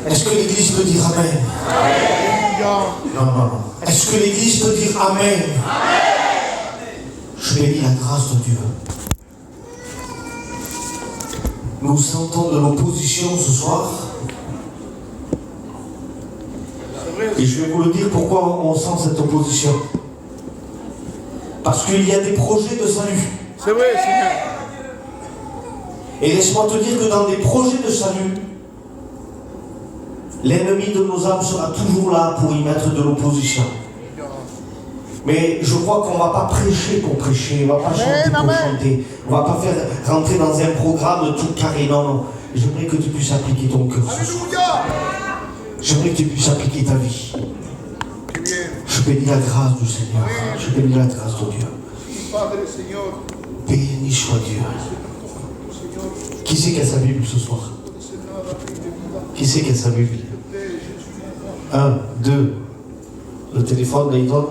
Est-ce que l'Église peut dire Amen? Non, non, non. Est-ce que l'Église peut dire Amen? Je bénis la grâce de Dieu. Nous sentons de l'opposition ce soir. Et je vais vous le dire pourquoi on sent cette opposition. Parce qu'il y a des projets de salut. C'est vrai, Seigneur. Et laisse-moi te dire que dans des projets de salut, l'ennemi de nos âmes sera toujours là pour y mettre de l'opposition. Mais je crois qu'on ne va pas prêcher pour prêcher, on ne va pas chanter pour chanter, on ne va pas faire rentrer dans un programme tout carré. Non, non. J'aimerais que tu puisses appliquer ton cœur ce soir. J'aimerais que tu puisses appliquer ta vie. Je bénis la grâce du Seigneur. Je bénis la grâce de Dieu. Béni soit Dieu. Qui c'est qui a sa Bible ce soir? Qui c'est qui a sa Bible? 1, 2. Le téléphone, là, il donne.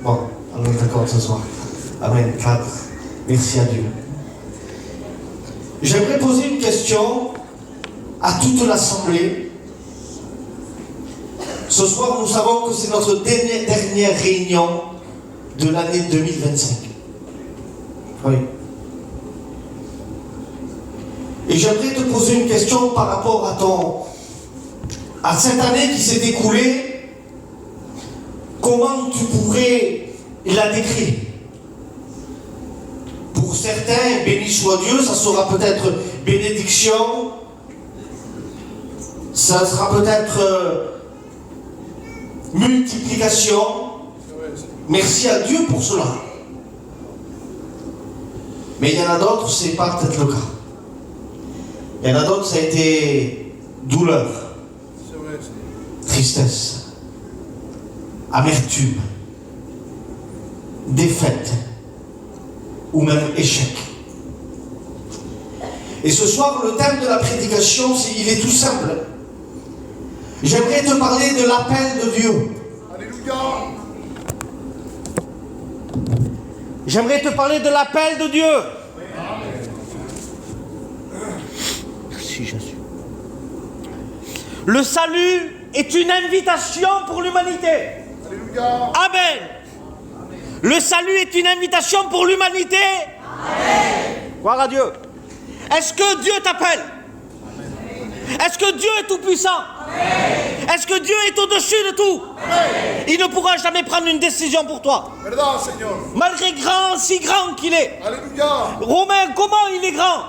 Bon, alors d'accord ce soir. Amen. 4. Merci à Dieu. J'aimerais poser une question à toute l'assemblée. Ce soir, nous savons que c'est notre dernière réunion de l'année 2025. Oui. Et j'aimerais te poser une question par rapport à cette année qui s'est écoulée. Comment tu pourrais la décrire? Pour certains, béni soit Dieu, ça sera peut-être bénédiction, ça sera peut-être multiplication. Merci à Dieu pour cela. Mais il y en a d'autres, ce n'est pas peut-être le cas. Il y en a d'autres, ça a été douleur, tristesse, amertume, défaite ou même échec. Et ce soir, le thème de la prédication, il est tout simple. J'aimerais te parler de l'appel de Dieu. Alléluia. J'aimerais te parler de l'appel de Dieu. Merci Jésus. Le salut est une invitation pour l'humanité. Alléluia. Amen. Le salut est une invitation pour l'humanité. Amen. Gloire à Dieu. Est-ce que Dieu t'appelle? Est-ce que Dieu est tout puissant? Est-ce que Dieu est au-dessus de tout? Amen. Il ne pourra jamais prendre une décision pour toi. Verdad, Seigneur. Malgré si grand qu'il est. Alléluia. Romain, comment il est grand?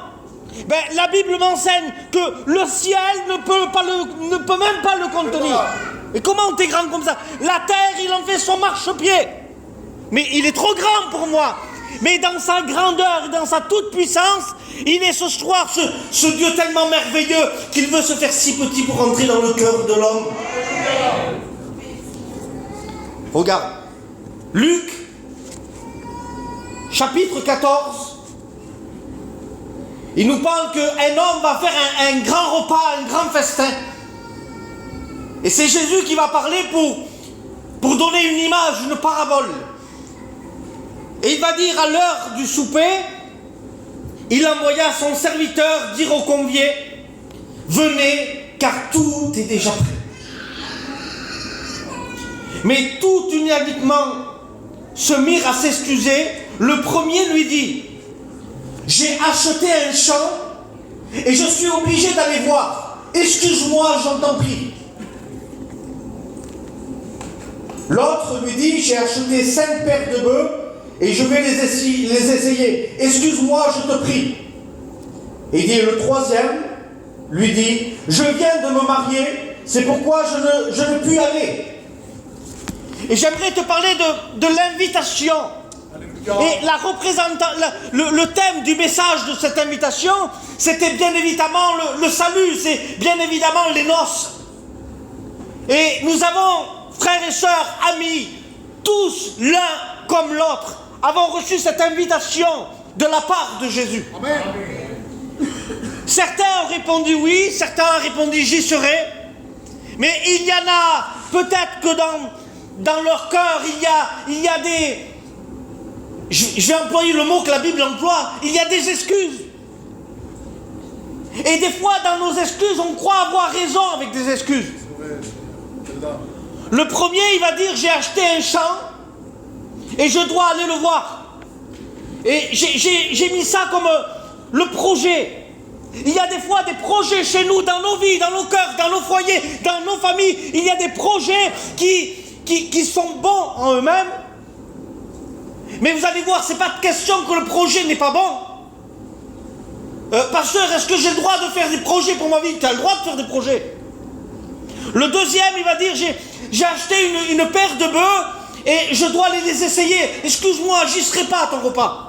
Ben, la Bible m'enseigne que le ciel ne peut même pas le contenir. Et comment t'es grand comme ça? La terre, il en fait son marchepied. Mais il est trop grand pour moi. Mais dans sa grandeur et dans sa toute-puissance, il est ce soir ce Dieu tellement merveilleux qu'il veut se faire si petit pour entrer dans le cœur de l'homme. Regarde, Luc, chapitre 14, il nous parle qu'un homme va faire un grand repas, un grand festin. Et c'est Jésus qui va parler pour donner une image, une parabole. Et il va dire à l'heure du souper, il envoya son serviteur dire aux conviés, venez, car tout est déjà prêt. Mais tout unanimement se mirent à s'excuser. Le premier lui dit, j'ai acheté un champ et je suis obligé d'aller voir. Excuse-moi, j'en t'en prie. L'autre lui dit, j'ai acheté 5 paires de bœufs et je vais les essayer. Excuse-moi, je te prie. Et dit, le troisième lui dit, je viens de me marier, c'est pourquoi je ne puis aller. Et j'aimerais te parler de l'invitation. Et le thème du message de cette invitation, c'était bien évidemment le salut, c'est bien évidemment les noces. Et nous avons, frères et sœurs, amis, tous l'un comme l'autre, avons reçu cette invitation de la part de Jésus. Amen. Certains ont répondu oui, certains ont répondu j'y serai. Mais il y en a peut-être que dans leur cœur, il y a des... Je vais employer le mot que la Bible emploie, il y a des excuses. Et des fois, dans nos excuses, on croit avoir raison avec des excuses. Le premier, il va dire, j'ai acheté un champ et je dois aller le voir. Et j'ai mis ça comme le projet. Il y a des fois des projets chez nous, dans nos vies, dans nos cœurs, dans nos foyers, dans nos familles. Il y a des projets qui sont bons en eux-mêmes. Mais vous allez voir, c'est pas de question que le projet n'est pas bon. Pasteur, est-ce que j'ai le droit de faire des projets pour ma vie? Tu as le droit de faire des projets. Le deuxième, il va dire, j'ai acheté une paire de bœufs et je dois aller les essayer. Excuse-moi, j'y serai pas à ton repas.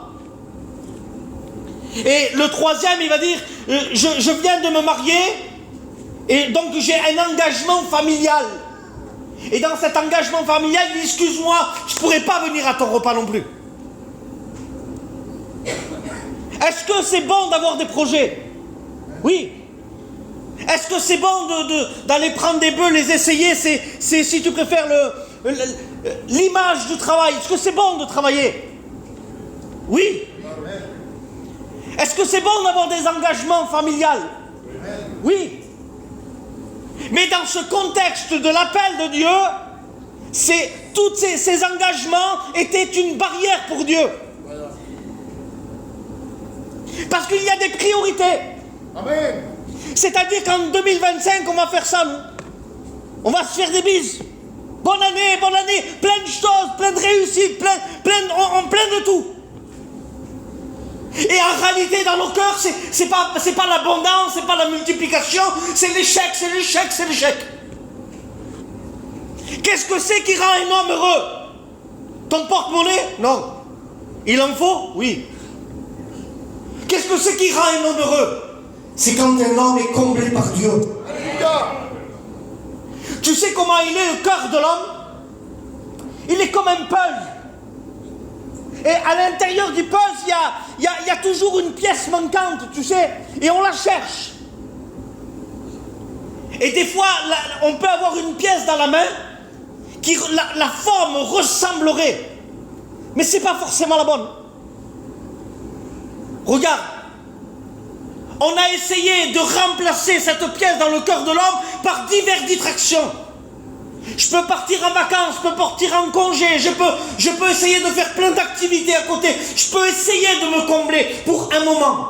Et le troisième, il va dire, je viens de me marier et donc j'ai un engagement familial. Et dans cet engagement familial, il dit, excuse-moi, je ne pourrai pas venir à ton repas non plus. Est-ce que c'est bon d'avoir des projets? Oui. Est-ce que c'est bon d'aller prendre des bœufs, les essayer? C'est si tu préfères l'image du travail. Est-ce que c'est bon de travailler? Oui. Est-ce que c'est bon d'avoir des engagements familiales? Oui. Mais dans ce contexte de l'appel de Dieu, tous ces engagements étaient une barrière pour Dieu. Parce qu'il y a des priorités. Amen. C'est-à-dire qu'en 2025, on va faire ça, nous. On va se faire des bises. Bonne année, plein de choses, plein de réussites, plein de tout. Et en réalité, dans nos cœurs, c'est pas l'abondance, c'est pas la multiplication, c'est l'échec. Qu'est-ce que c'est qui rend un homme heureux? Ton porte-monnaie? Non. Il en faut? Oui. Qu'est-ce que c'est qui rend un homme heureux? C'est quand un homme est comblé par Dieu. Alléluia. Tu sais comment il est le cœur de l'homme? Il est comme un puzzle. Et à l'intérieur du puzzle, il y a toujours une pièce manquante, tu sais, et on la cherche. Et des fois, on peut avoir une pièce dans la main qui la forme ressemblerait, mais c'est pas forcément la bonne. Regarde, on a essayé de remplacer cette pièce dans le cœur de l'homme par diverses distractions. Je peux partir en vacances, je peux partir en congé, je peux essayer de faire plein d'activités à côté, je peux essayer de me combler pour un moment.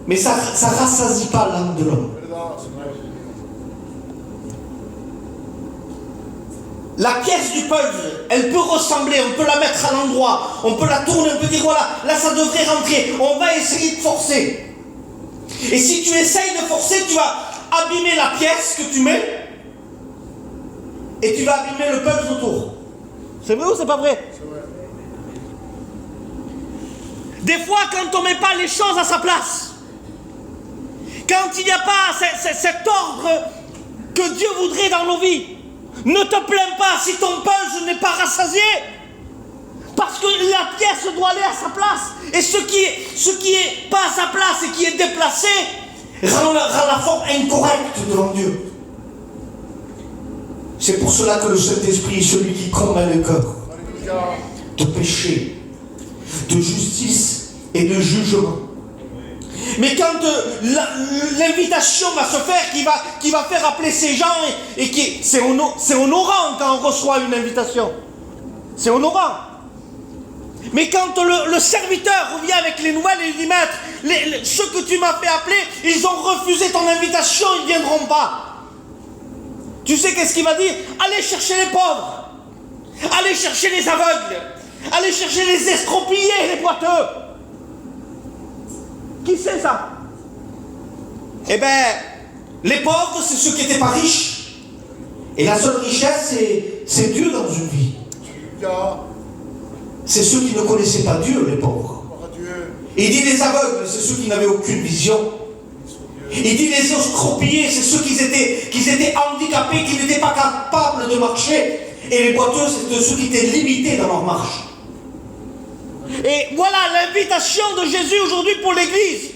Mais ça rassasie pas l'âme de l'homme. La pièce du puzzle, elle peut ressembler, on peut la mettre à l'endroit, on peut la tourner, on peut dire voilà, là ça devrait rentrer, on va essayer de forcer. Et si tu essayes de forcer, tu vas abîmer la pièce que tu mets et tu vas abîmer le puzzle autour. C'est vrai ou c'est pas vrai? C'est vrai. Des fois, quand on ne met pas les choses à sa place, quand il n'y a pas cet ordre que Dieu voudrait dans nos vies, ne te plains pas si ton puzzle n'est pas rassasié, parce que la pièce doit aller à sa place. Et ce qui est pas à sa place et qui est déplacé rend la forme incorrecte devant Dieu. C'est pour cela que le Saint-Esprit est celui qui combat le cœur de péché, de justice et de jugement. Mais quand l'invitation va se faire, qui va faire appeler ces gens, c'est honorant quand on reçoit une invitation. C'est honorant. Mais quand le serviteur revient avec les nouvelles et il dit, maître, ceux que tu m'as fait appeler, ils ont refusé ton invitation, ils ne viendront pas. Tu sais qu'est-ce qu'il va dire? Allez chercher les pauvres, allez chercher les aveugles, allez chercher les estropiés, les boiteux. Qui c'est ça? Eh bien, les pauvres, c'est ceux qui n'étaient pas riches. Et la seule richesse, c'est Dieu dans une vie. Alléluia. C'est ceux qui ne connaissaient pas Dieu, les pauvres. Gloire à Dieu. Et il dit les aveugles, c'est ceux qui n'avaient aucune vision. Il dit les estropiés, c'est ceux qui étaient handicapés, qui n'étaient pas capables de marcher. Et les boiteux, c'est ceux qui étaient limités dans leur marche. Et voilà l'invitation de Jésus aujourd'hui pour l'Église.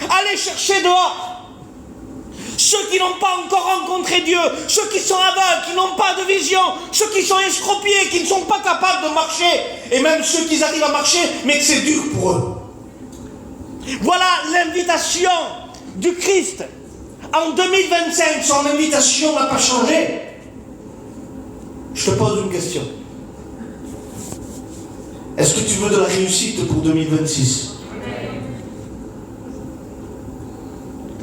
Allez chercher dehors ceux qui n'ont pas encore rencontré Dieu, ceux qui sont aveugles, qui n'ont pas de vision, ceux qui sont estropiés, qui ne sont pas capables de marcher, et même ceux qui arrivent à marcher, mais que c'est dur pour eux. Voilà l'invitation du Christ en 2025, son invitation n'a pas changé. Je te pose une question. Est-ce que tu veux de la réussite pour 2026?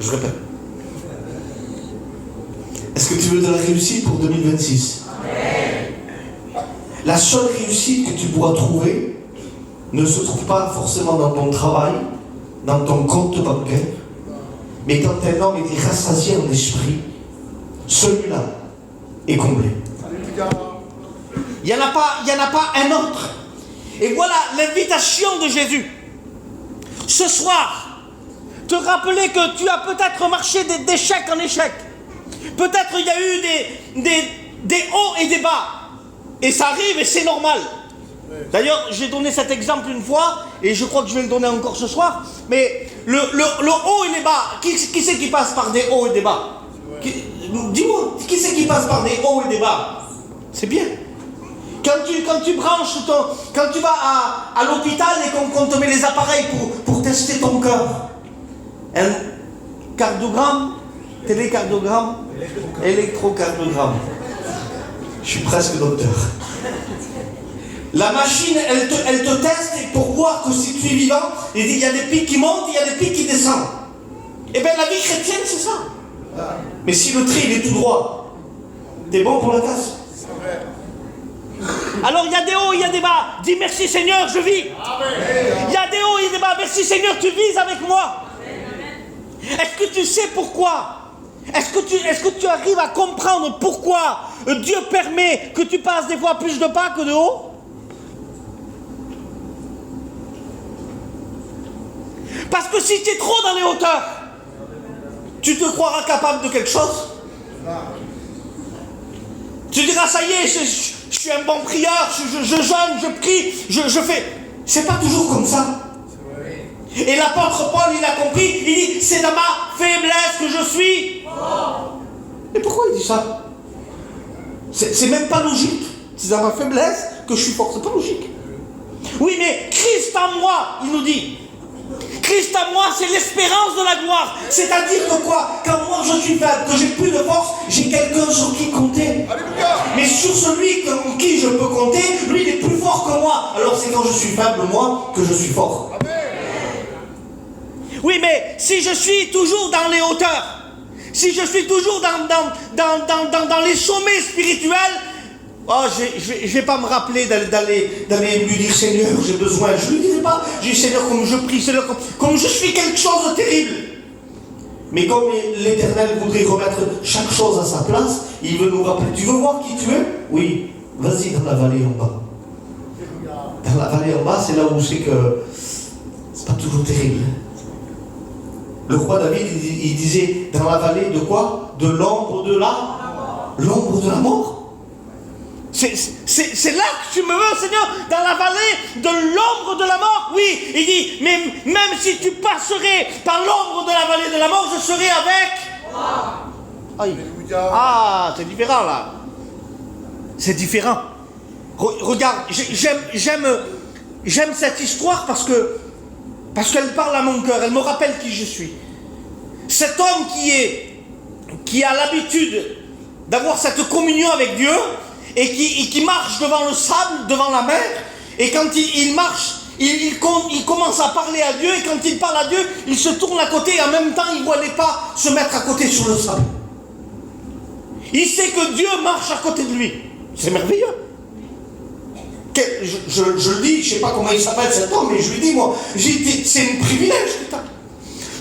Je répète. Est-ce que tu veux de la réussite pour 2026? La seule réussite que tu pourras trouver ne se trouve pas forcément dans ton travail, dans ton compte bancaire, mais quand un homme est rassasié en esprit, celui-là est comblé. Alléluia. il n'y en a pas un autre. Et voilà l'invitation de Jésus. Ce soir, te rappeler que tu as peut-être marché d'échec en échec. Peut-être il y a eu des hauts et des bas. Et ça arrive et c'est normal. D'ailleurs, j'ai donné cet exemple une fois, et je crois que je vais le donner encore ce soir, mais le haut et les bas, qui c'est qui passe par des hauts et des bas? Dis-moi, qui c'est qui passe par des hauts et des bas? C'est bien. Quand tu branches quand tu vas à l'hôpital et qu'on te met les appareils pour tester ton cœur, un cardiogramme, télécardiogramme, électrocardiogramme. Je suis presque docteur. La machine, elle te teste pour voir que si tu es vivant, il y a des pics qui montent, il y a des pics qui descendent. Eh bien, la vie chrétienne, c'est ça. Mais si le trait, il est tout droit, t'es bon pour la casse. Alors, il y a des hauts, il y a des bas. Dis merci Seigneur, je vis. Il y a des hauts, il y a des bas. Merci Seigneur, tu vis avec moi. Est-ce que tu sais pourquoi? Est-ce que tu arrives à comprendre pourquoi Dieu permet que tu passes des fois plus de bas que de haut? Parce que si tu es trop dans les hauteurs, tu te croiras capable de quelque chose. Tu diras, ça y est, je suis un bon prieur, je jeûne, je prie, je fais. C'est pas toujours comme ça. Et l'apôtre Paul, il a compris, il dit, c'est dans ma faiblesse que je suis. Et pourquoi il dit ça? C'est même pas logique. C'est dans ma faiblesse que je suis fort, c'est pas logique. Oui, mais Christ en moi, il nous dit. Christ en moi, c'est l'espérance de la gloire. C'est-à-dire que quoi? Quand moi je suis faible, que j'ai plus de force, j'ai quelqu'un sur qui compter. Alléluia. Mais sur celui en qui je peux compter, lui il est plus fort que moi. Alors c'est quand je suis faible, moi, que je suis fort. Amen. Oui, mais si je suis toujours dans les hauteurs, si je suis toujours dans les sommets spirituels, oh, je vais pas me rappeler d'aller lui dire Seigneur, j'ai besoin. Je lui dirai pas, je dis Seigneur, comme je prie, Seigneur, comme je suis quelque chose de terrible. Mais comme l'Éternel voudrait remettre chaque chose à sa place, il veut nous rappeler. Tu veux voir qui tu es? Oui, vas-y dans la vallée en bas. Dans la vallée en bas, c'est là où c'est que c'est pas toujours terrible. Le roi David, il disait dans la vallée de quoi? De l'ombre de l'ombre de la mort. C'est là que tu me veux, Seigneur, dans la vallée de l'ombre de la mort. Oui, il dit, mais même si tu passerais par l'ombre de la vallée de la mort, je serai avec. Aïe. Ah, c'est différent là. C'est différent. Regarde, j'aime cette histoire parce qu'elle parle à mon cœur, elle me rappelle qui je suis. Cet homme qui a l'habitude d'avoir cette communion avec Dieu et qui marche devant le sable, devant la mer, et quand il marche, il commence à parler à Dieu, et quand il parle à Dieu, il se tourne à côté et en même temps il voit les pas se mettre à côté sur le sable. Il sait que Dieu marche à côté de lui. C'est merveilleux. Je le dis, je ne sais pas comment il s'appelle cet homme, mais je lui dis, moi, c'est un privilège que tu as.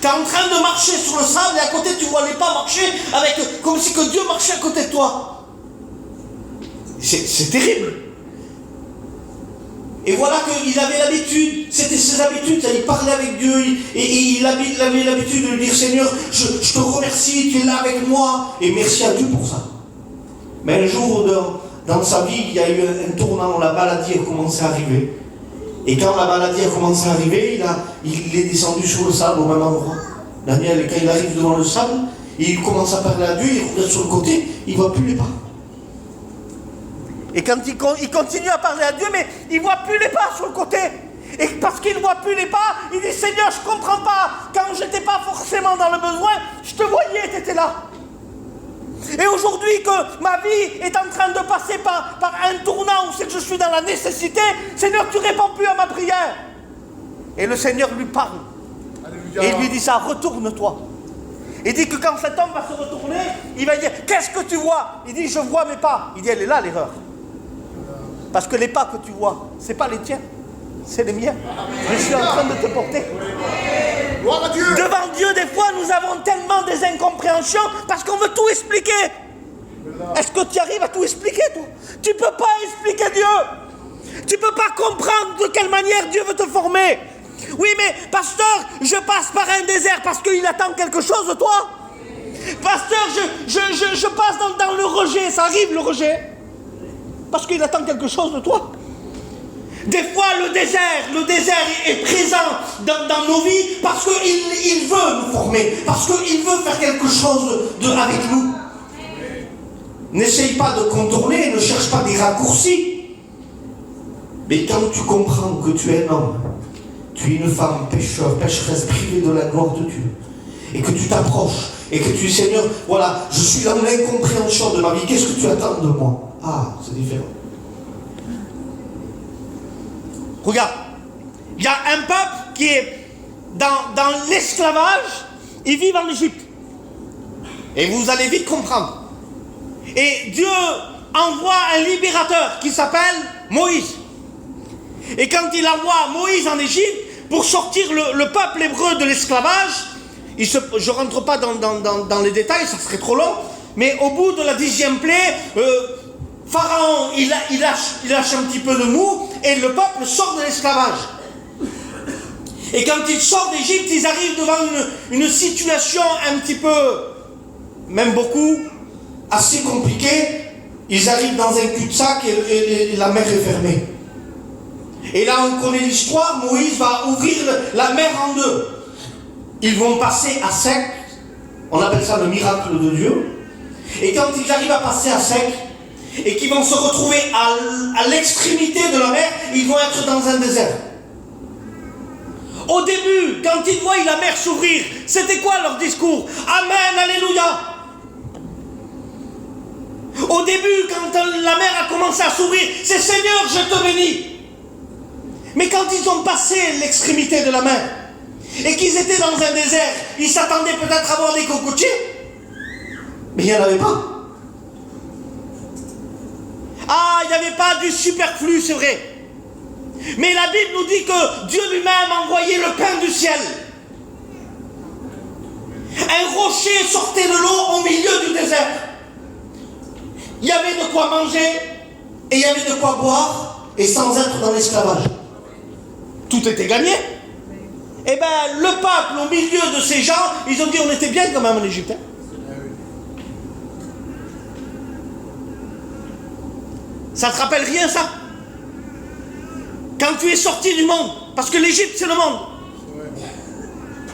Tu es en train de marcher sur le sable et à côté tu vois les pas marcher comme si que Dieu marchait à côté de toi. C'est terrible. Et voilà qu'il avait l'habitude, c'était ses habitudes, il parlait avec Dieu, et il avait l'habitude de lui dire Seigneur, je te remercie, tu es là avec moi, et merci à Dieu pour ça. Mais un jour, dans sa vie, il y a eu un tournant, la maladie a commencé à arriver. Et quand la maladie a commencé à arriver, il est descendu sur le sable au même endroit. Daniel, quand il arrive devant le sable, il commence à parler à Dieu, il regarde sur le côté, il ne voit plus les pas. Et quand il continue à parler à Dieu, mais il ne voit plus les pas sur le côté. Et parce qu'il ne voit plus les pas, il dit Seigneur, je ne comprends pas. Quand je n'étais pas forcément dans le besoin, je te voyais, tu étais là. Et aujourd'hui que ma vie est en train de passer par un tournant où c'est que je suis dans la nécessité, Seigneur, tu ne réponds plus à ma prière. Et le Seigneur lui parle. Alléluia. Et il lui dit ça, retourne-toi. Il dit que quand cet homme va se retourner, il va dire, qu'est-ce que tu vois? Il dit, je vois mes pas. Il dit, elle est là l'erreur. Parce que les pas que tu vois, ce n'est pas les tiens, c'est les miens. Je suis en train de te porter. Gloire à Dieu. Devant Dieu, des fois, nous avons tellement des incompréhensions parce qu'on veut tout expliquer. Est-ce que tu arrives à tout expliquer, toi? Tu ne peux pas expliquer Dieu. Tu ne peux pas comprendre de quelle manière Dieu veut te former. Oui, mais pasteur, je passe par un désert parce qu'il attend quelque chose de toi. Pasteur, je passe dans le rejet. Ça arrive, le rejet. Parce qu'il attend quelque chose de toi. Des fois, le désert est présent dans nos vies parce qu'il veut nous former, parce qu'il veut faire quelque chose avec nous. N'essaye pas de contourner, ne cherche pas des raccourcis. Mais quand tu comprends que tu es un homme, tu es une femme pécheresse privée de la gloire de Dieu, et que tu t'approches, et que tu dis Seigneur, voilà, je suis dans l'incompréhension de ma vie, qu'est-ce que tu attends de moi? Ah, c'est différent. Regarde, il y a un peuple qui est dans l'esclavage, ils vivent en Égypte. Et vous allez vite comprendre. Et Dieu envoie un libérateur qui s'appelle Moïse. Et quand il envoie Moïse en Égypte pour sortir le peuple hébreu de l'esclavage, je ne rentre pas dans les détails, ça serait trop long, mais au bout de la 10e plaie, Pharaon, il lâche un petit peu de mou et le peuple sort de l'esclavage. Et quand ils sortent d'Égypte, ils arrivent devant une situation un petit peu, même beaucoup, assez compliquée. Ils arrivent dans un cul-de-sac et la mer est fermée. Et là, on connaît l'histoire, Moïse va ouvrir la mer en deux. Ils vont passer à sec, on appelle ça le miracle de Dieu. Et quand ils arrivent à passer à sec, et qu'ils vont se retrouver à l'extrémité de la mer, ils vont être dans un désert. Au début, quand ils voient la mer s'ouvrir, c'était quoi leur discours? Amen, alléluia. Au début, quand la mer a commencé à s'ouvrir, c'est Seigneur, je te bénis. Mais quand ils ont passé l'extrémité de la mer, et qu'ils étaient dans un désert, ils s'attendaient peut-être à voir des cocotiers, mais il n'y en avait pas. Ah, il n'y avait pas du superflu, c'est vrai. Mais la Bible nous dit que Dieu lui-même a envoyé le pain du ciel. Un rocher sortait de l'eau au milieu du désert. Il y avait de quoi manger, et il y avait de quoi boire, et sans être dans l'esclavage. Tout était gagné. Eh bien, le peuple, au milieu de ces gens, ils ont dit, on était bien quand même en Égypte. Hein? Ça te rappelle rien, ça? Quand tu es sorti du monde, parce que l'Égypte, c'est le monde.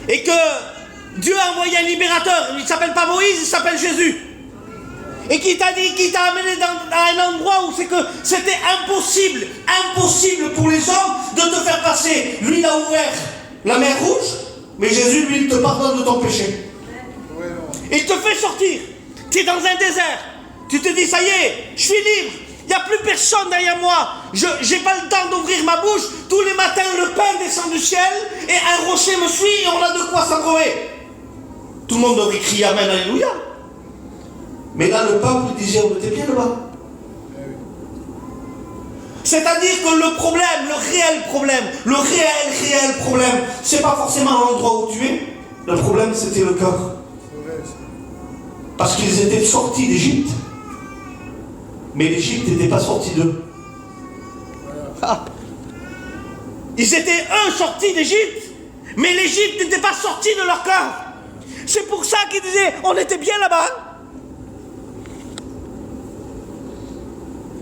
Et que Dieu a envoyé un libérateur, il ne s'appelle pas Moïse, il s'appelle Jésus. Et qui t'a dit, qui t'a amené à un endroit où c'est que c'était impossible pour les hommes de te faire passer. Lui, il a ouvert la mer Rouge, mais Jésus, lui, il te pardonne de ton péché. Il te fait sortir. Tu es dans un désert. Tu te dis, ça y est, je suis libre. Il n'y a plus personne derrière moi. Je n'ai pas le temps d'ouvrir ma bouche. Tous les matins, le pain descend du ciel et un rocher me suit et on a de quoi s'abreuver. Tout le monde devrait crier Amen, Alléluia. Mais là, le peuple disait, on était bien là-bas. C'est-à-dire que le problème, le réel problème, c'est pas forcément l'endroit où tu es. Le problème, c'était le cœur. Parce qu'ils étaient sortis d'Égypte. Mais l'Égypte n'était pas sortie d'eux. Ah. Ils étaient, eux, sortis d'Égypte, mais l'Égypte n'était pas sortie de leur cœur. C'est pour ça qu'ils disaient, on était bien là-bas.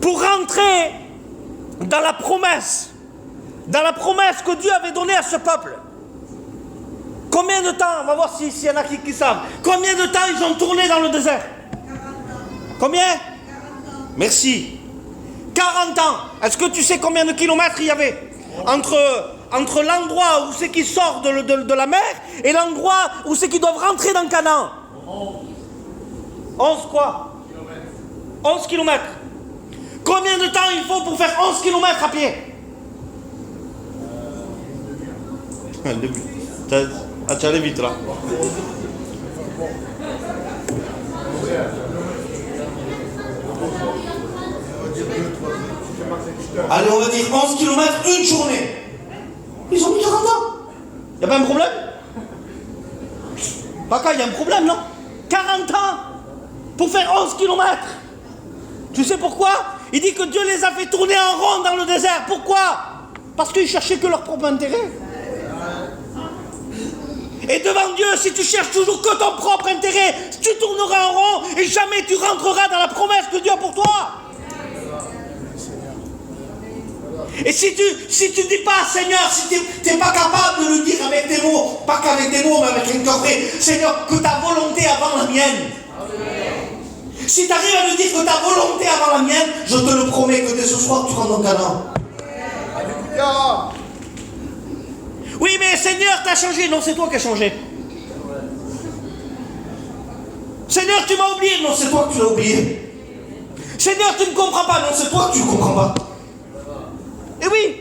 Pour rentrer dans la promesse que Dieu avait donnée à ce peuple. Combien de temps, on va voir s'il y en a qui savent, combien de temps ils ont tourné dans le désert? 40 ans. Combien? 40 ans. Merci. 40 ans. Est-ce que tu sais combien de kilomètres il y avait entre entre l'endroit où c'est qu'ils sortent de la mer et l'endroit où c'est qu'ils doivent rentrer dans Canaan? 11 quoi? 11 kilomètres. Combien de temps il faut pour faire 11 kilomètres à pied? Tu allais vite là. Allez, on va dire 11 km une journée. Ils ont mis 40 ans. Il n'y a pas un problème? Baka, il y a un problème, non? 40 ans pour faire 11 km. Tu sais pourquoi? Il dit que Dieu les a fait tourner en rond dans le désert. Pourquoi? Parce qu'ils cherchaient que leur propre intérêt. Et devant Dieu, si tu cherches toujours que ton propre intérêt, tu tourneras en rond et jamais tu rentreras dans la promesse que Dieu a pour toi. Et si tu dis pas, Seigneur, si tu n'es pas capable de le dire avec des mots, pas qu'avec des mots, mais avec un cœur vrai, Seigneur, que ta volonté avant la mienne. Si tu arrives à me dire que ta volonté avant la mienne, je te le promets que dès ce soir, tu rentres dans Canaan. Alléluia. Oui, mais Seigneur, tu as changé. Non, c'est toi qui as changé. Seigneur, tu m'as oublié. Non, c'est toi que tu l'as oublié. Seigneur, tu ne comprends pas. Non, c'est toi que tu ne comprends pas. Et oui,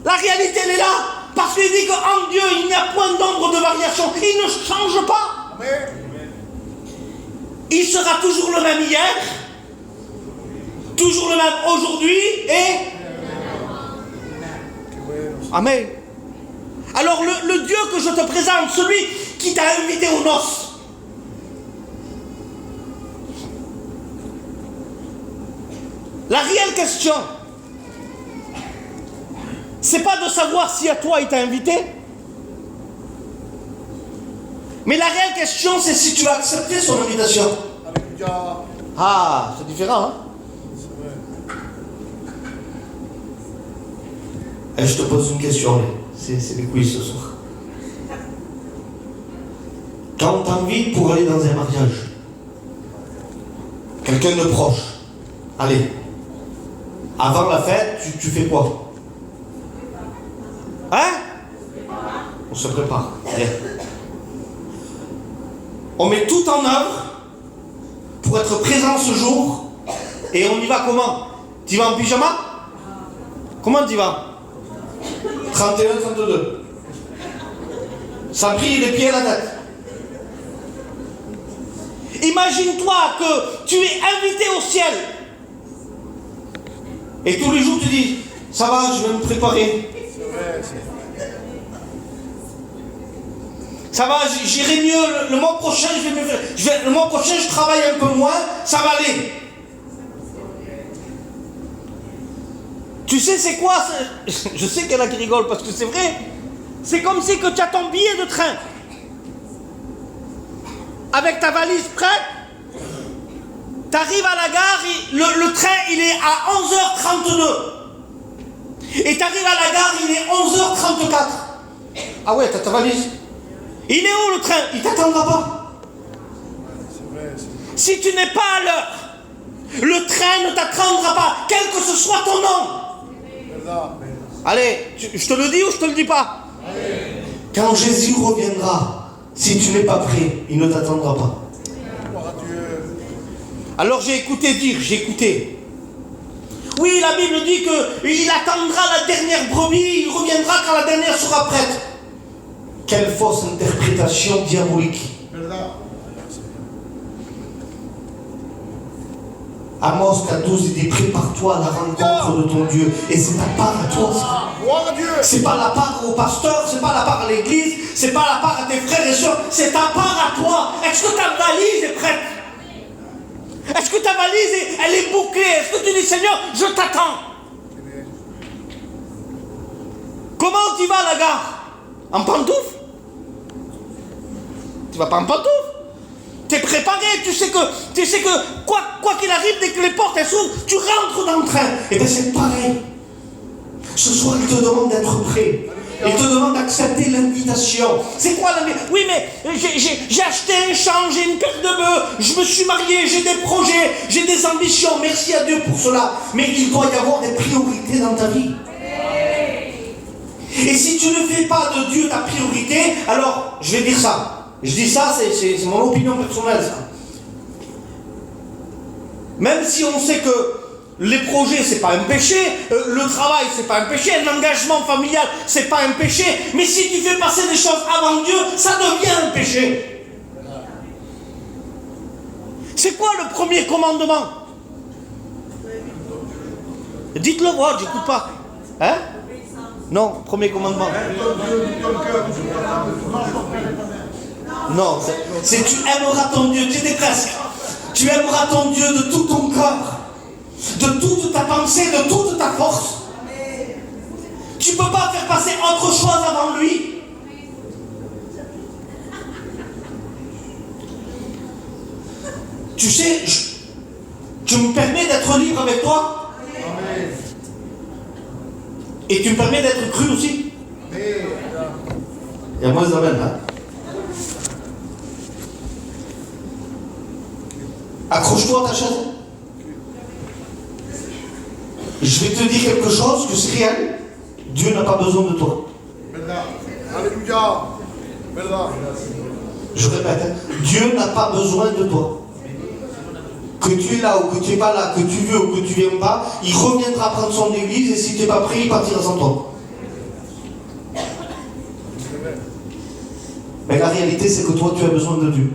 la réalité, elle est là. Parce qu'il dit qu'en Dieu, il n'y a point d'ombre de variation. Il ne change pas. Amen. Il sera toujours le même hier, toujours le même aujourd'hui et... Amen. Alors le Dieu que je te présente, celui qui t'a invité aux noces, la réelle question, c'est pas de savoir si à toi il t'a invité, mais la réelle question c'est si tu vas accepter son invitation. Alléluia. Ah, c'est différent, hein? Et je te pose une question, c'est les quiz ce soir. Quand on t'invite pour aller dans un mariage, quelqu'un de proche, allez, avant la fête, tu fais quoi? Hein? On se prépare. Allez. On met tout en œuvre pour être présent ce jour. Et on y va comment? Tu vas en pyjama? Comment tu vas? 31, 32. Ça brille les pieds et la tête. Imagine-toi que tu es invité au ciel. Et tous les jours tu dis, ça va, je vais me préparer. C'est vrai. Ça va, j'irai mieux. Le mois prochain, le mois prochain, je travaille un peu moins. Ça va aller. Tu sais c'est quoi? Je sais qu'il y en a qui rigolent parce que c'est vrai. C'est comme si que tu as ton billet de train. Avec ta valise prête. Tu arrives à la gare, le train il est à 11h32. Et tu arrives à la gare, il est 11h34. Ah ouais, t'as ta valise. Il est où le train? Il t'attendra pas. C'est vrai. Si tu n'es pas à l'heure, le train ne t'attendra pas, quel que ce soit ton nom. Allez, je te le dis ou je te le dis pas? Quand Jésus reviendra, si tu n'es pas prêt, il ne t'attendra pas. Gloire à Dieu. Alors j'ai écouté. Oui, la Bible dit qu'il attendra la dernière brebis, il reviendra quand la dernière sera prête. Quelle fausse interprétation diabolique. Amos 4:12, il dit prépare-toi à la rencontre de ton Dieu. Et c'est ta part à toi. Gloire à Dieu. C'est pas la part au pasteur, c'est pas la part à l'église, c'est pas la part à tes frères et sœurs, c'est ta part à toi. Est-ce que ta valise est prête? Est-ce que ta valise elle est bouclée? Est-ce que tu dis Seigneur, je t'attends? Comment tu vas à la gare? En pantoufles? Tu vas pas en pantoufles? Tu es préparé, tu sais que quoi qu'il arrive, dès que les portes elles s'ouvrent, tu rentres dans le train. Et bien c'est pareil. Ce soir, il te demande d'être prêt. Il te demande d'accepter l'invitation. C'est quoi l'invitation? Oui, mais j'ai acheté un champ, j'ai une paire de bœufs, je me suis marié, j'ai des projets, j'ai des ambitions. Merci à Dieu pour cela. Mais il doit y avoir des priorités dans ta vie. Et si tu ne fais pas de Dieu ta priorité, alors je vais dire ça. Je dis ça, c'est mon opinion personnelle, ça. Même si on sait que les projets, c'est pas un péché, le travail, c'est pas un péché, l'engagement familial, c'est pas un péché, mais si tu fais passer des choses avant Dieu, ça devient un péché. C'est quoi le premier commandement? Dites-le moi, j'écoute pas. Hein? Non, premier commandement. Non, c'est tu aimeras ton Dieu, tu étais presque. Tu aimeras ton Dieu de tout ton corps, de toute ta pensée, de toute ta force. Tu ne peux pas faire passer autre chose avant lui. Tu sais, tu me permets d'être libre avec toi. Et tu me permets d'être cru aussi. Il y a moins d'amen, hein. Accroche-toi à ta chaise. Je vais te dire quelque chose que c'est réel. Dieu n'a pas besoin de toi. Alléluia. Je répète, hein, Dieu n'a pas besoin de toi. Que tu es là ou que tu n'es pas là, que tu veux ou que tu ne viens pas, il reviendra prendre son église et si tu n'es pas pris, il partira sans toi. Mais la réalité, c'est que toi, tu as besoin de Dieu.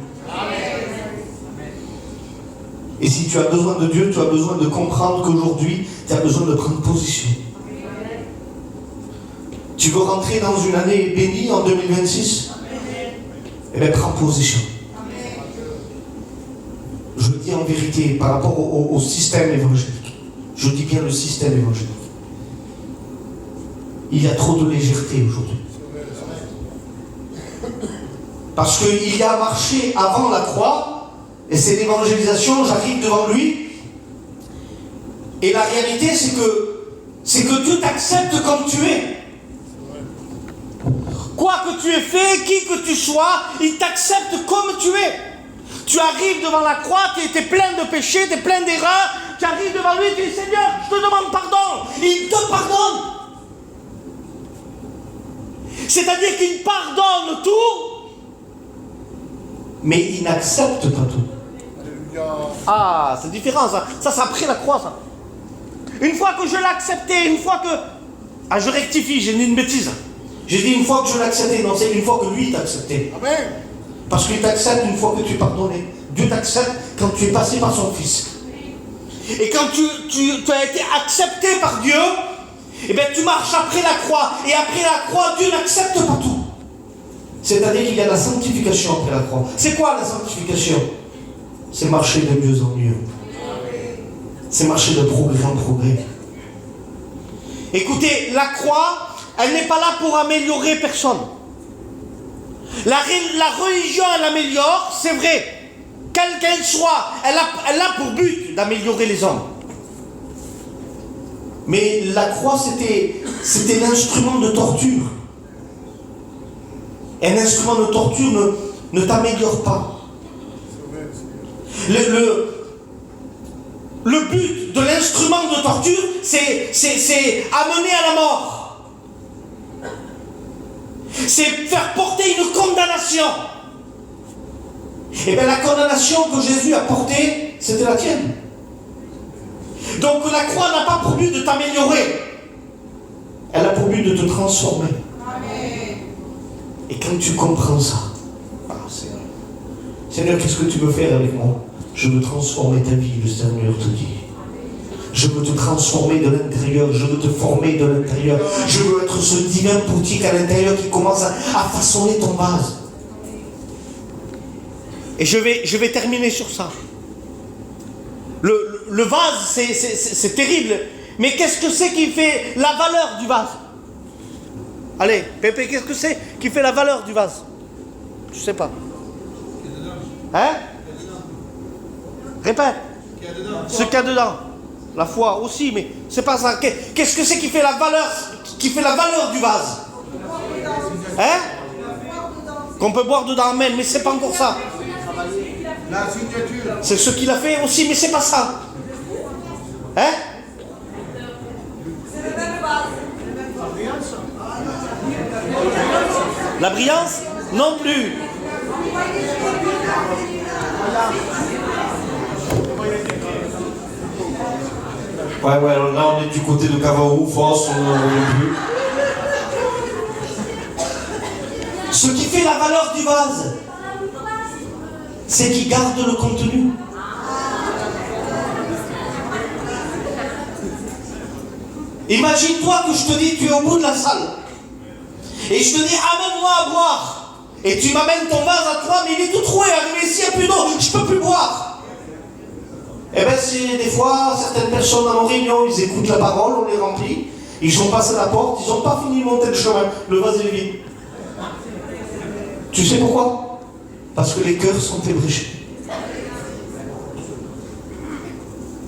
Et si tu as besoin de Dieu, tu as besoin de comprendre qu'aujourd'hui, tu as besoin de prendre position. Tu veux rentrer dans une année bénie en 2026? Eh bien, prends position. Je le dis en vérité par rapport au système évangélique. Je dis bien le système évangélique. Il y a trop de légèreté aujourd'hui. Parce qu'il y a marché avant la croix, et c'est l'évangélisation, j'arrive devant lui, et la réalité c'est que Dieu t'accepte comme tu es. Quoi que tu aies fait, qui que tu sois, il t'accepte comme tu es. Tu arrives devant la croix, tu es plein de péchés, tu es plein d'erreurs, tu arrives devant lui, tu dis Seigneur, je te demande pardon. Il te pardonne. C'est-à-dire qu'il pardonne tout, mais il n'accepte pas tout. Ah, c'est différent ça. Ça, c'est après la croix, ça. Une fois que je l'ai accepté, une fois que... Ah, je rectifie, j'ai dit une bêtise. J'ai dit une fois que je l'ai accepté, non, c'est une fois que lui t'a accepté. Amen. Parce qu'il t'accepte une fois que tu es pardonné. Dieu t'accepte quand tu es passé par son Fils. Et quand tu as été accepté par Dieu, eh bien tu marches après la croix. Et après la croix, Dieu n'accepte pas tout. C'est-à-dire qu'il y a la sanctification après la croix. C'est quoi la sanctification? C'est marcher de mieux en mieux. C'est marcher de progrès en progrès. Écoutez, la croix, elle n'est pas là pour améliorer personne. La religion, elle améliore, c'est vrai. Quelle qu'elle soit, elle a pour but d'améliorer les hommes. Mais la croix, c'était l'instrument de torture. Un instrument de torture ne t'améliore pas. Le but de l'instrument de torture, c'est amener à la mort. C'est faire porter une condamnation. Et bien la condamnation que Jésus a portée, c'était la tienne. Donc la croix n'a pas pour but de t'améliorer. Elle a pour but de te transformer. Amen. Et quand tu comprends ça, Seigneur, qu'est-ce que tu veux faire avec moi? Je veux transformer ta vie, le Seigneur te dit. Je veux te transformer de l'intérieur, je veux te former de l'intérieur. Je veux être ce divin boutique à l'intérieur qui commence à façonner ton vase. Et je vais terminer sur ça. Le vase, c'est terrible. Mais qu'est-ce que c'est qui fait la valeur du vase? Allez, Pépé, qu'est-ce que c'est qui fait la valeur du vase? Je sais pas. Hein? Répète. Ce qu'il y a dedans. La foi aussi, mais c'est pas ça. Qu'est-ce que c'est qui fait la valeur du vase? Hein? Qu'on peut boire dedans, amen, mais c'est pas encore ça. La signature. C'est ce qu'il a fait aussi, mais c'est pas ça. Hein? La brillance? Non plus. Ouais, alors là on est du côté de Cavaroux, force, on n'en veut plus. Ce qui fait la valeur du vase, c'est qu'il garde le contenu. Imagine-toi que je te dis, tu es au bout de la salle. Et je te dis, amène-moi à boire. Et tu m'amènes ton vase à toi, mais il est tout troué. Arrivé ici, il n'y a plus d'eau, je ne peux plus boire. Eh bien, c'est des fois, certaines personnes dans nos réunions, ils écoutent la parole, on les remplit. Ils sont passés à la porte, ils n'ont pas fini de monter le chemin. Le vase est vide. Tu sais pourquoi? Parce que les cœurs sont ébréchés.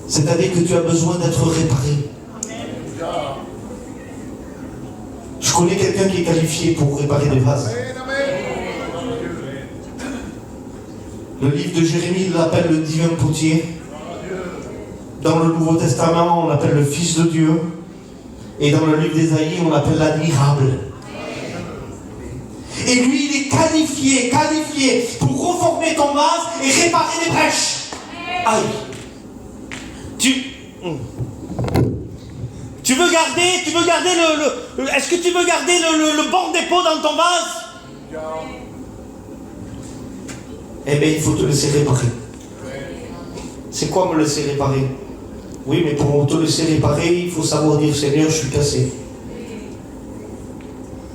C'est-à-dire que tu as besoin d'être réparé. Je connais quelqu'un qui est qualifié pour réparer des vases. Le livre de Jérémie l'appelle le divin potier. Dans le Nouveau Testament, on l'appelle le Fils de Dieu. Et dans le livre d'Ésaïe, on l'appelle l'admirable. Et lui, il est qualifié pour reformer ton vase et réparer les brèches. Aïe. Tu veux garder est-ce que tu veux garder le bon dépôt dans ton vase? Eh bien, il faut te laisser réparer. C'est quoi me laisser réparer? Oui, mais pour te laisser réparer, il faut savoir dire, Seigneur, je suis cassé.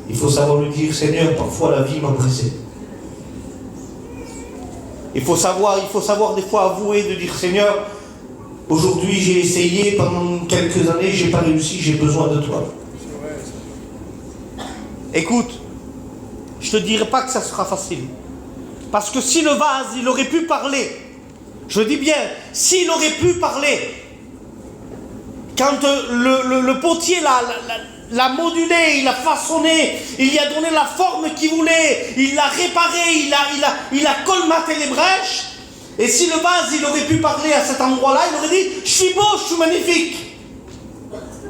Il faut savoir lui dire, Seigneur, parfois la vie m'a brisé. Il faut savoir des fois avouer, de dire, Seigneur, aujourd'hui j'ai essayé, pendant quelques années, j'ai pas réussi, j'ai besoin de toi. Écoute, je te dirai pas que ça sera facile. Parce que si le vase, il aurait pu parler, je dis bien, s'il aurait pu parler, quand le potier l'a modulé, il l'a façonné, il lui a donné la forme qu'il voulait, il l'a réparé, il a colmaté les brèches, et si le vase, il aurait pu parler à cet endroit-là, il aurait dit, je suis beau, je suis magnifique.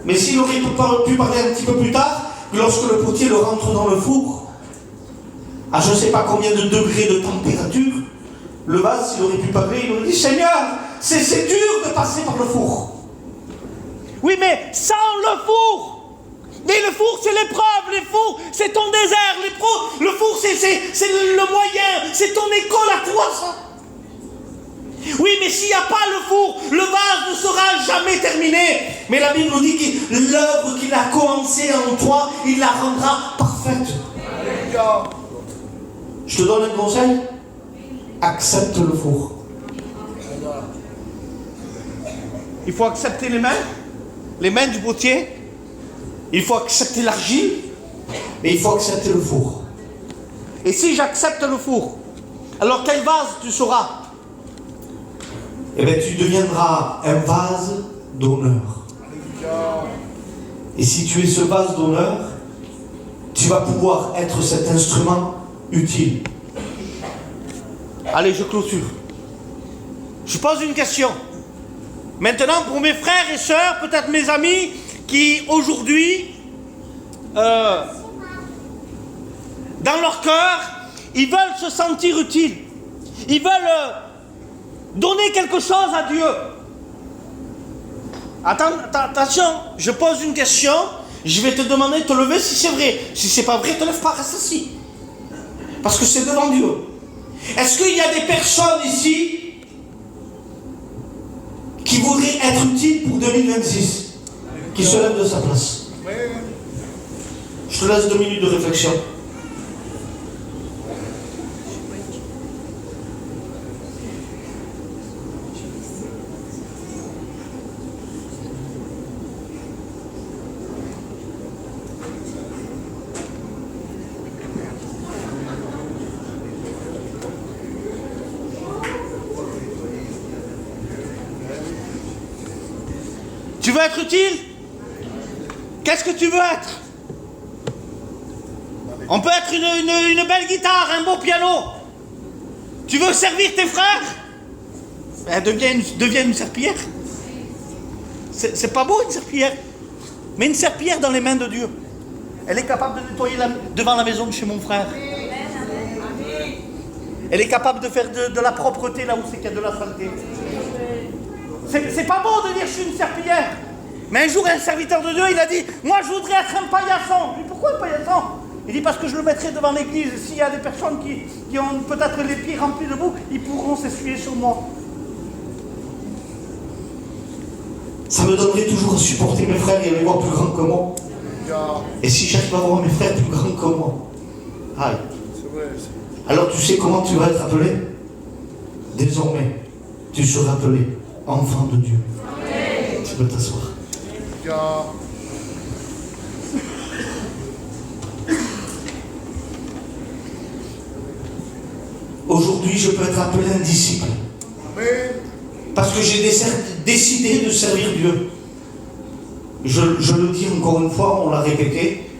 Mais s'il aurait pu parler un petit peu plus tard, lorsque le potier le rentre dans le four, à je ne sais pas combien de degrés de température, le vase, s'il aurait pu parler, il aurait dit, Seigneur, c'est dur de passer par le four. Oui, mais sans le four. Mais le four, c'est l'épreuve, le four, c'est ton désert, le four, c'est le moyen, c'est ton école à toi, ça. Oui, mais s'il n'y a pas le four, le vase ne sera jamais terminé. Mais la Bible nous dit que l'œuvre qu'il a commencée en toi, il la rendra parfaite. Je te donne un conseil. Accepte le four. Il faut accepter les mains du potier. Il faut accepter l'argile. Mais il faut accepter le four. Et si j'accepte le four, alors quel vase tu seras? Eh bien, tu deviendras un vase d'honneur. Et si tu es ce vase d'honneur, tu vas pouvoir être cet instrument utile. Allez, je clôture. Je pose une question. Maintenant, pour mes frères et sœurs, peut-être mes amis, qui aujourd'hui, dans leur cœur, ils veulent se sentir utiles. Ils veulent donner quelque chose à Dieu. Attention, je pose une question, je vais te demander de te lever si c'est vrai. Si c'est pas vrai, te lève pas, reste assis. Parce que c'est devant Dieu. Est-ce qu'il y a des personnes ici qui voudraient être utiles pour 2026, qui se lèvent de sa place? Je te laisse 2 minutes de réflexion. Tu veux être utile? Qu'est-ce que tu veux être? On peut être une belle guitare, un beau piano. Tu veux servir tes frères? Ben, deviens une serpillière. C'est pas beau une serpillière, mais une serpillière dans les mains de Dieu. Elle est capable de nettoyer devant la maison de chez mon frère. Elle est capable de faire de la propreté là où c'est qu'il y a de la saleté. C'est pas bon de dire je suis une serpillière. Mais un jour, un serviteur de Dieu, il a dit, moi je voudrais être un paillasson. Je dis, pourquoi un paillasson? Il dit, parce que je le mettrai devant l'église. S'il y a des personnes qui ont peut-être les pieds remplis de boue, ils pourront s'essuyer sur moi. Ça me donnerait toujours à supporter mes frères et à les voir plus grands que moi. Et si j'arrive à voir mes frères plus grands que moi, aïe. Alors tu sais comment tu vas être appelé? Désormais, tu seras appelé enfant de Dieu. Tu peux t'asseoir. Aujourd'hui, je peux être appelé un disciple. Parce que j'ai décidé de servir Dieu. Je le dis encore une fois, on l'a répété.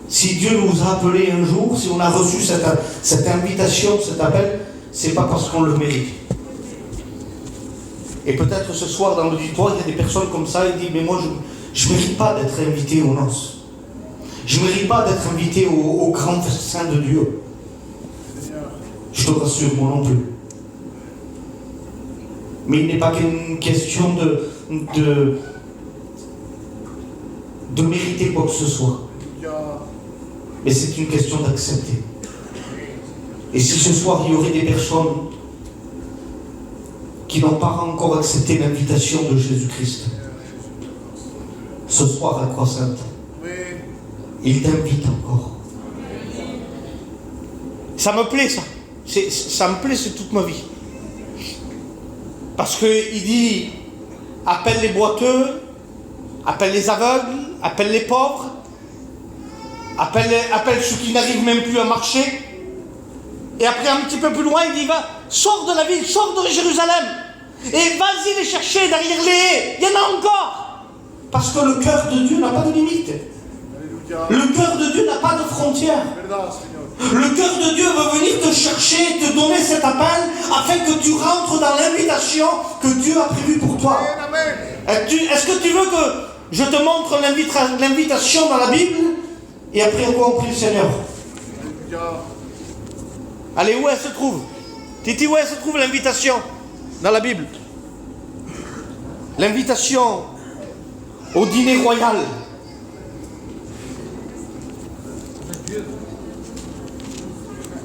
Si Dieu nous a appelés un jour, si on a reçu cette invitation, cet appel, c'est pas parce qu'on le mérite. Et peut-être ce soir dans l'auditoire, il y a des personnes comme ça, ils disent, mais moi je ne mérite pas d'être invité aux noces. Je ne mérite pas d'être invité au grand festin de Dieu. Je te rassure, moi non plus. Mais il n'est pas qu'une question de mériter quoi que ce soit. Mais c'est une question d'accepter. Et si ce soir il y aurait des personnes qui n'ont pas encore accepté l'invitation de Jésus-Christ, ce soir à Croix Sainte, il t'invite encore. Ça me plaît ça. Ça me plaît, c'est toute ma vie. Parce qu'il dit, appelle les boiteux, appelle les aveugles, appelle les pauvres, appelle ceux qui n'arrivent même plus à marcher. Et après, un petit peu plus loin, il dit, va, sors de la ville, sors de Jérusalem, et vas-y les chercher derrière les haies. Il y en a encore. Parce que le cœur de Dieu n'a pas de limite. Le cœur de Dieu n'a pas de frontières. Le cœur de Dieu veut venir te chercher, te donner cet appel, afin que tu rentres dans l'invitation que Dieu a prévue pour toi. Est-ce que tu veux que je te montre l'invitation dans la Bible? Et après, on va prier le Seigneur. Allez, où elle se trouve? Titi, où elle se trouve l'invitation dans la Bible? L'invitation au dîner royal.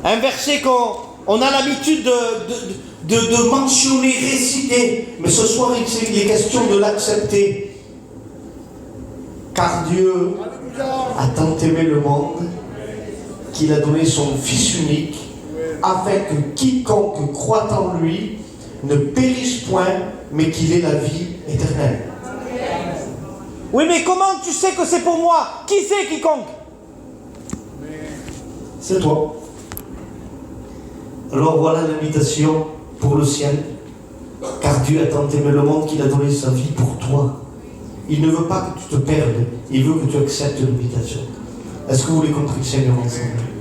Un verset qu'on a l'habitude de mentionner, réciter. Mais ce soir, il est question de l'accepter. Car Dieu a tant aimé le monde qu'il a donné son Fils unique, afin que quiconque croit en lui ne périsse point, mais qu'il ait la vie éternelle. Oui, mais comment tu sais que c'est pour moi? Qui c'est quiconque? C'est toi. Alors voilà l'invitation pour le ciel. Car Dieu a tant aimé le monde qu'il a donné sa vie pour toi. Il ne veut pas que tu te perdes, il veut que tu acceptes l'invitation. Est-ce que vous voulez qu'on prie le Seigneur ensemble?